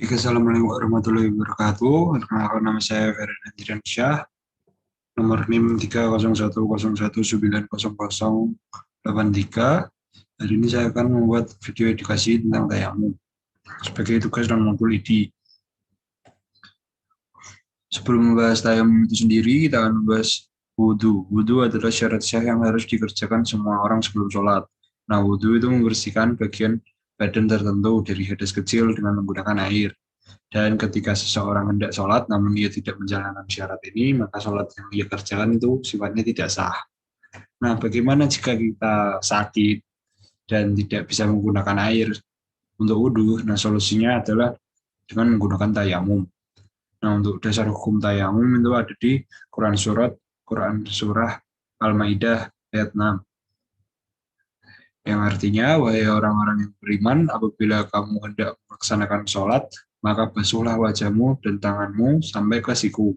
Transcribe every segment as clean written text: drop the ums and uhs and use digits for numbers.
Assalamualaikum warahmatullahi wabarakatuh. Perkenalkan, nama saya Ferdinand Jiransyah, nomor NIM 30101908083. Hari ini saya akan membuat video edukasi tentang tayamum sebagai tugas non modul ID. Sebelum membahas tayamum itu sendiri, kita akan membahas wudhu. Wudhu adalah syarat sah yang harus dikerjakan semua orang sebelum sholat. Nah, wudhu itu membersihkan bagian badan tertentu dari hadas kecil dengan menggunakan air. Dan ketika seseorang hendak sholat namun ia tidak menjalankan syarat ini, maka sholat yang ia kerjakan itu sifatnya tidak sah. Nah, bagaimana jika kita sakit dan tidak bisa menggunakan air untuk wudhu? Nah, solusinya adalah dengan menggunakan tayamum. Nah, untuk dasar hukum tayamum itu ada di Quran Surah Al-Maidah ayat 6. Yang artinya, wahai orang-orang yang beriman, apabila kamu hendak melaksanakan sholat, maka basuhlah wajahmu dan tanganmu sampai ke siku,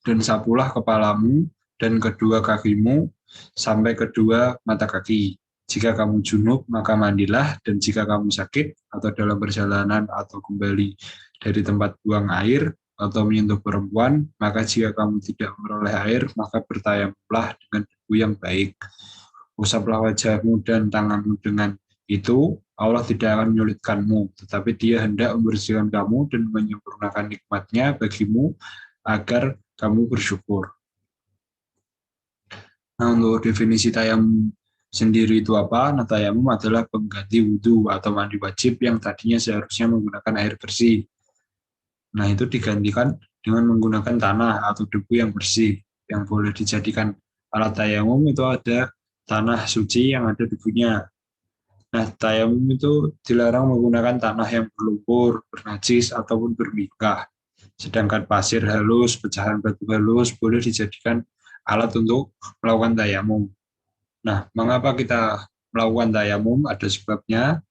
dan sapulah kepalamu dan kedua kakimu sampai kedua mata kaki. Jika kamu junub, maka mandilah, dan jika kamu sakit atau dalam perjalanan atau kembali dari tempat buang air atau menyentuh perempuan, maka jika kamu tidak memperoleh air, maka bertayamumlah dengan debu yang baik. Usaplah wajahmu dan tanganmu dengan itu, Allah tidak akan menyulitkanmu, tetapi Dia hendak membersihkan kamu dan menyempurnakan nikmat-Nya bagimu agar kamu bersyukur. Nah, untuk definisi tayamum sendiri itu apa? Nah, tayamum adalah pengganti wudhu atau mandi wajib yang tadinya seharusnya menggunakan air bersih. Nah, itu digantikan dengan menggunakan tanah atau debu yang bersih. Yang boleh dijadikan alat tayamum itu ada tanah suci yang ada debunya. Nah, tayamum itu dilarang menggunakan tanah yang berlumpur, bernajis, ataupun bermikah. Sedangkan pasir halus, pecahan batu halus boleh dijadikan alat untuk melakukan tayamum. Nah, mengapa kita melakukan tayamum? Ada sebabnya.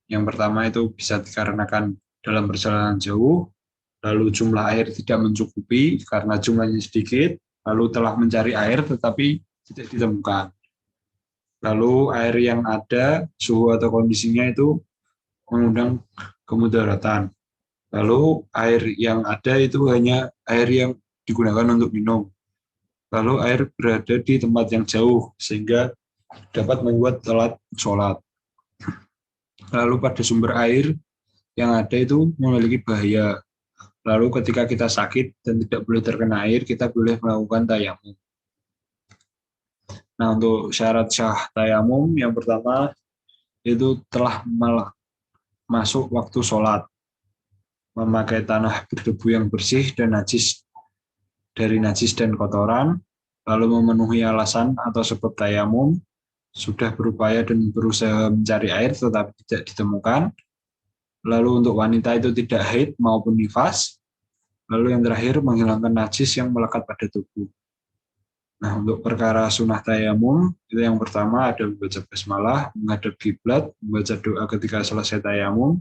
Yang pertama itu bisa dikarenakan dalam perjalanan jauh, lalu jumlah air tidak mencukupi karena jumlahnya sedikit, lalu telah mencari air tetapi tidak ditemukan. Lalu air yang ada, suhu atau kondisinya itu mengundang kemudaratan. Lalu air yang ada itu hanya air yang digunakan untuk minum. Lalu air berada di tempat yang jauh sehingga dapat membuat telat sholat. Lalu pada sumber air yang ada itu memiliki bahaya. Lalu ketika kita sakit dan tidak boleh terkena air, kita boleh melakukan tayamum. Nah, untuk syarat sah tayamum yang pertama itu telah masuk waktu sholat, memakai tanah berdebu yang bersih dan najis dari najis dan kotoran, lalu memenuhi alasan atau sebab tayamum, sudah berupaya dan berusaha mencari air tetapi tidak ditemukan, lalu untuk wanita itu tidak haid maupun nifas, lalu yang terakhir menghilangkan najis yang melekat pada tubuh. Nah, untuk perkara sunnah tayamum, itu yang pertama ada membaca basmalah, menghadap kiblat, membaca doa ketika selesai tayamum,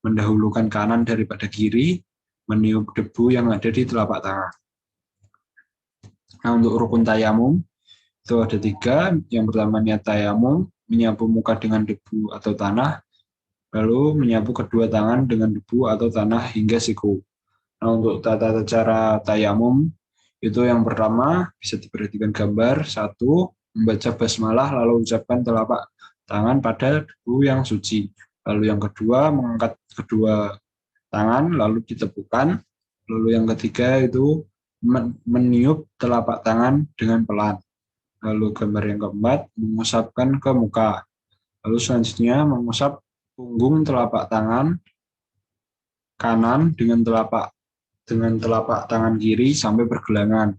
mendahulukan kanan daripada kiri, meniup debu yang ada di telapak tangan. Nah, untuk rukun tayamum, itu ada 3. Yang pertama niat tayamum, menyapu muka dengan debu atau tanah, lalu menyapu kedua tangan dengan debu atau tanah hingga siku. Nah, untuk tata cara tayamum, itu yang pertama bisa diperhatikan gambar. 1, membaca basmalah lalu ucapkan telapak tangan pada debu yang suci. Lalu yang kedua, mengangkat kedua tangan lalu ditepukan. Lalu yang ketiga itu meniup telapak tangan dengan pelan. Lalu gambar yang keempat, mengusapkan ke muka. Lalu selanjutnya mengusap punggung telapak tangan kanan dengan telapak tangan kiri sampai pergelangan.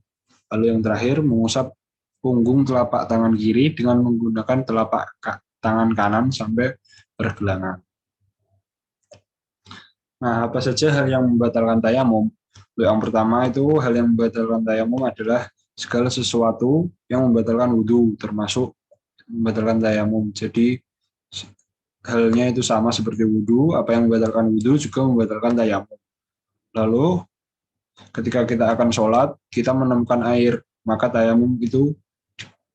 Lalu yang terakhir mengusap punggung telapak tangan kiri dengan menggunakan telapak tangan kanan sampai pergelangan. Nah, apa saja hal yang membatalkan tayamum? Yang pertama itu hal yang membatalkan tayamum adalah segala sesuatu yang membatalkan wudhu, termasuk membatalkan tayamum. Jadi halnya itu sama seperti wudhu, apa yang membatalkan wudhu juga membatalkan tayamum. Lalu ketika kita akan sholat, kita menemukan air, maka tayamum itu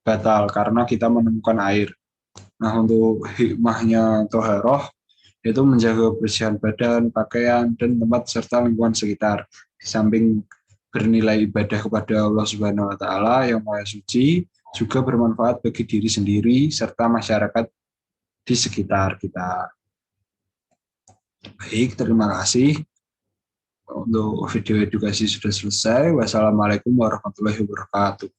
batal karena kita menemukan air. Nah, untuk hikmahnya toharoh, yaitu menjaga kebersihan badan, pakaian, dan tempat serta lingkungan sekitar. Di samping bernilai ibadah kepada Allah Subhanahu wa taala yang Maha Suci, juga bermanfaat bagi diri sendiri serta masyarakat di sekitar kita. Baik, terima kasih. Untuk video edukasi sudah selesai. Wassalamualaikum warahmatullahi wabarakatuh.